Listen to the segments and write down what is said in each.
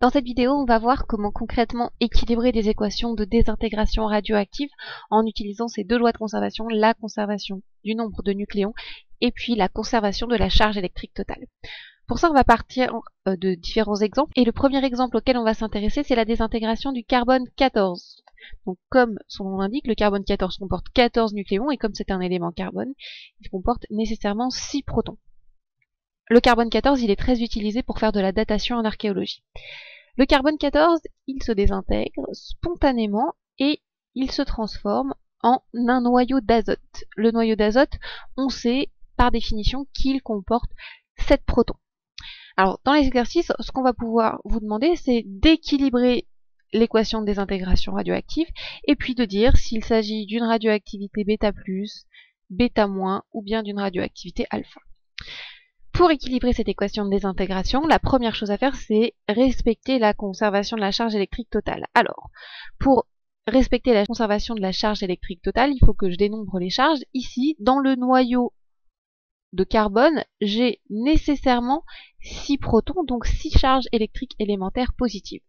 Dans cette vidéo, on va voir comment concrètement équilibrer des équations de désintégration radioactive en utilisant ces deux lois de conservation, la conservation du nombre de nucléons et puis la conservation de la charge électrique totale. Pour ça, on va partir de différents exemples. Et le premier exemple auquel on va s'intéresser, c'est la désintégration du carbone 14. Donc, comme son nom l'indique, le carbone 14 comporte 14 nucléons et comme c'est un élément carbone, il comporte nécessairement 6 protons. Le carbone 14, il est très utilisé pour faire de la datation en archéologie. Le carbone 14, il se désintègre spontanément et il se transforme en un noyau d'azote. Le noyau d'azote, on sait par définition qu'il comporte 7 protons. Alors, dans les exercices, ce qu'on va pouvoir vous demander, c'est d'équilibrer l'équation de désintégration radioactive et puis de dire s'il s'agit d'une radioactivité bêta+, bêta- ou bien d'une radioactivité alpha. Pour équilibrer cette équation de désintégration, la première chose à faire, c'est respecter la conservation de la charge électrique totale. Alors, pour respecter la conservation de la charge électrique totale, il faut que je dénombre les charges. Ici, dans le noyau de carbone, j'ai nécessairement 6 protons, donc 6 charges électriques élémentaires positives.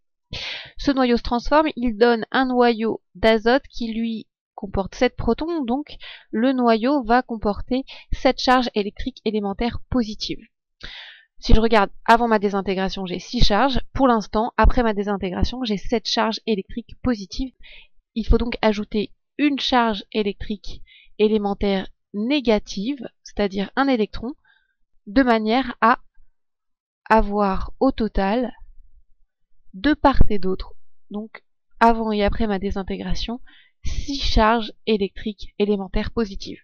Ce noyau se transforme, il donne un noyau d'azote qui, lui, comporte 7 protons, donc le noyau va comporter 7 charges électriques élémentaires positives. Si je regarde avant ma désintégration, j'ai 6 charges. Pour l'instant, après ma désintégration, j'ai 7 charges électriques positives. Il faut donc ajouter une charge électrique élémentaire négative, c'est-à-dire un électron, de manière à avoir au total, de part et d'autre, donc avant et après ma désintégration, 6 charges électriques élémentaires positives.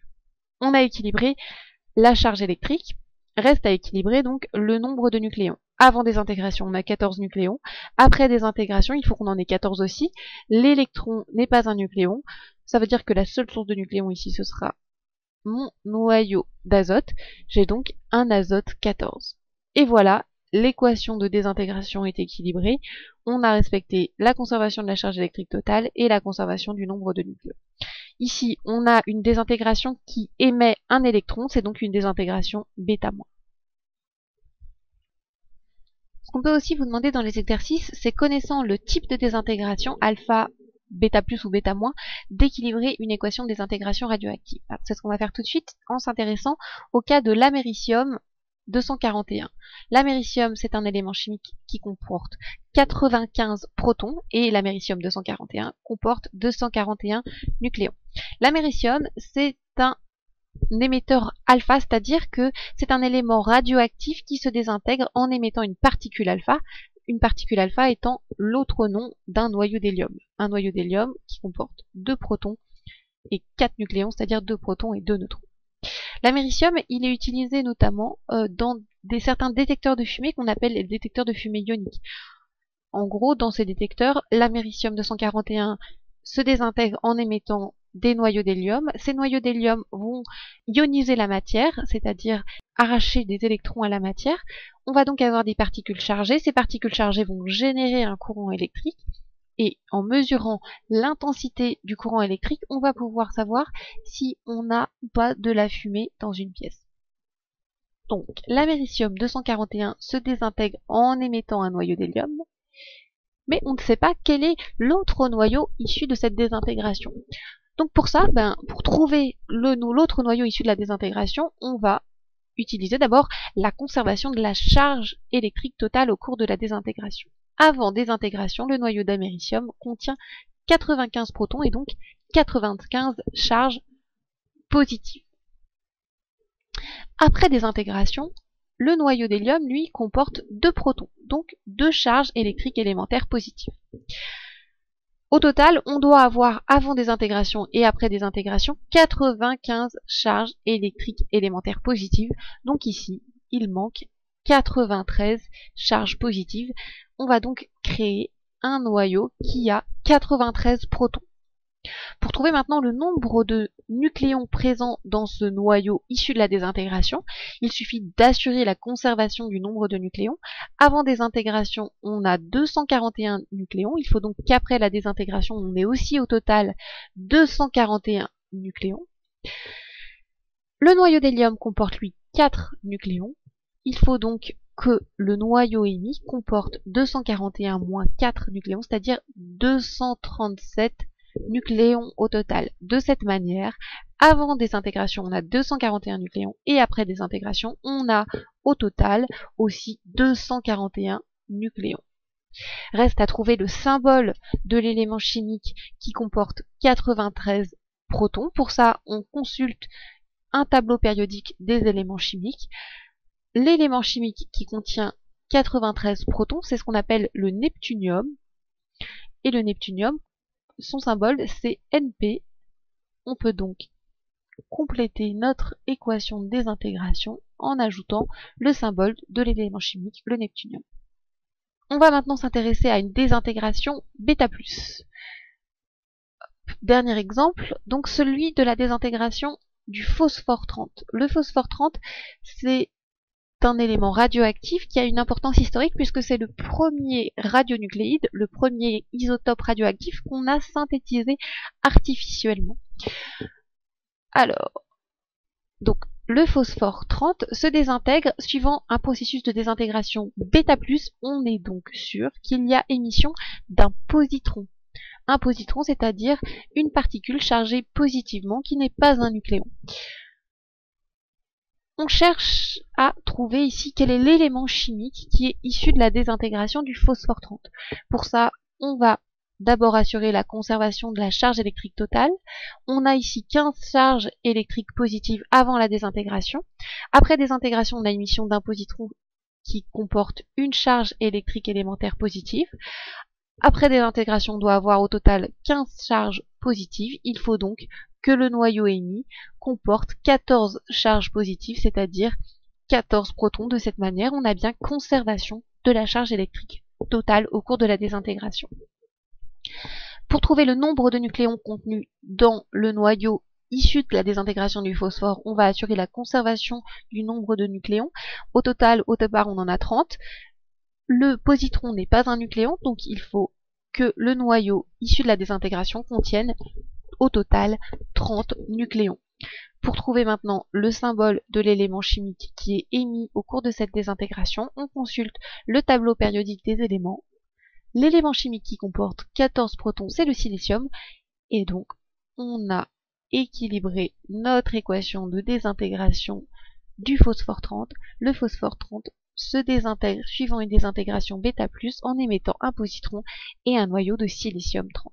On a équilibré la charge électrique, reste à équilibrer donc le nombre de nucléons. Avant désintégration, on a 14 nucléons. Après désintégration, il faut qu'on en ait 14 aussi. L'électron n'est pas un nucléon. Ça veut dire que la seule source de nucléons ici, ce sera mon noyau d'azote. J'ai donc un azote 14. Et voilà, l'équation de désintégration est équilibrée. On a respecté la conservation de la charge électrique totale et la conservation du nombre de nucléons. Ici, on a une désintégration qui émet un électron, c'est donc une désintégration bêta-. Ce qu'on peut aussi vous demander dans les exercices, c'est connaissant le type de désintégration, alpha, bêta+ ou bêta-, d'équilibrer une équation de désintégration radioactive. C'est ce qu'on va faire tout de suite en s'intéressant au cas de l'américium 241. L'américium, c'est un élément chimique qui comporte 95 protons et l'américium 241 comporte 241 nucléons. L'américium, c'est un émetteur alpha, c'est-à-dire que c'est un élément radioactif qui se désintègre en émettant une particule alpha étant l'autre nom d'un noyau d'hélium. Un noyau d'hélium qui comporte 2 protons et 4 nucléons, c'est-à-dire 2 protons et 2 neutrons. L'américium, il est utilisé notamment dans certains détecteurs de fumée qu'on appelle les détecteurs de fumée ionique. En gros, dans ces détecteurs, l'américium 241 se désintègre en émettant des noyaux d'hélium. Ces noyaux d'hélium vont ioniser la matière, c'est-à-dire arracher des électrons à la matière. On va donc avoir des particules chargées. Ces particules chargées vont générer un courant électrique. Et en mesurant l'intensité du courant électrique, on va pouvoir savoir si on a ou pas de la fumée dans une pièce. Donc, l'américium 241 se désintègre en émettant un noyau d'hélium, mais on ne sait pas quel est l'autre noyau issu de cette désintégration. Donc pour ça, pour trouver l'autre noyau issu de la désintégration, on va utiliser d'abord la conservation de la charge électrique totale au cours de la désintégration. Avant désintégration, le noyau d'américium contient 95 protons et donc 95 charges positives. Après désintégration, le noyau d'hélium, lui, comporte 2 protons, donc 2 charges électriques élémentaires positives. Au total, on doit avoir avant désintégration et après désintégration 95 charges électriques élémentaires positives. Donc ici, il manque 93 charges positives. On va donc créer un noyau qui a 93 protons. Pour trouver maintenant le nombre de nucléons présents dans ce noyau issu de la désintégration, il suffit d'assurer la conservation du nombre de nucléons. Avant désintégration, on a 241 nucléons. Il faut donc qu'après la désintégration, on ait aussi au total 241 nucléons. Le noyau d'hélium comporte, lui, 4 nucléons. Il faut donc que le noyau émis comporte 241 moins 4 nucléons, c'est-à-dire 237 nucléons au total. De cette manière, avant désintégration, on a 241 nucléons et après désintégration, on a au total aussi 241 nucléons. Reste à trouver le symbole de l'élément chimique qui comporte 93 protons. Pour ça, on consulte un tableau périodique des éléments chimiques. L'élément chimique qui contient 93 protons, c'est ce qu'on appelle le neptunium. Et le neptunium, son symbole, c'est Np. On peut donc compléter notre équation de désintégration en ajoutant le symbole de l'élément chimique, le neptunium. On va maintenant s'intéresser à une désintégration β+. Dernier exemple, donc celui de la désintégration du phosphore 30. Le phosphore 30, c'est un élément radioactif qui a une importance historique puisque c'est le premier radionucléide, le premier isotope radioactif qu'on a synthétisé artificiellement. Alors, donc le phosphore 30 se désintègre suivant un processus de désintégration β+. On est donc sûr qu'il y a émission d'un positron. Un positron, c'est-à-dire une particule chargée positivement qui n'est pas un nucléon. On cherche à trouver ici quel est l'élément chimique qui est issu de la désintégration du phosphore 30. Pour ça, on va d'abord assurer la conservation de la charge électrique totale. On a ici 15 charges électriques positives avant la désintégration. Après désintégration, on a émission d'un positron qui comporte une charge électrique élémentaire positive. Après désintégration, on doit avoir au total 15 charges positives. Il faut donc que le noyau émis comporte 14 charges positives, c'est-à-dire 14 protons. De cette manière, on a bien conservation de la charge électrique totale au cours de la désintégration. Pour trouver le nombre de nucléons contenus dans le noyau issu de la désintégration du phosphore, on va assurer la conservation du nombre de nucléons. Au total, au départ, on en a 30. Le positron n'est pas un nucléon, donc il faut que le noyau issu de la désintégration contienne au total 30 nucléons. Pour trouver maintenant le symbole de l'élément chimique qui est émis au cours de cette désintégration, on consulte le tableau périodique des éléments. L'élément chimique qui comporte 14 protons, c'est le silicium, et donc on a équilibré notre équation de désintégration du phosphore 30. Le phosphore 30 se désintègre suivant une désintégration β+, en émettant un positron et un noyau de silicium 30.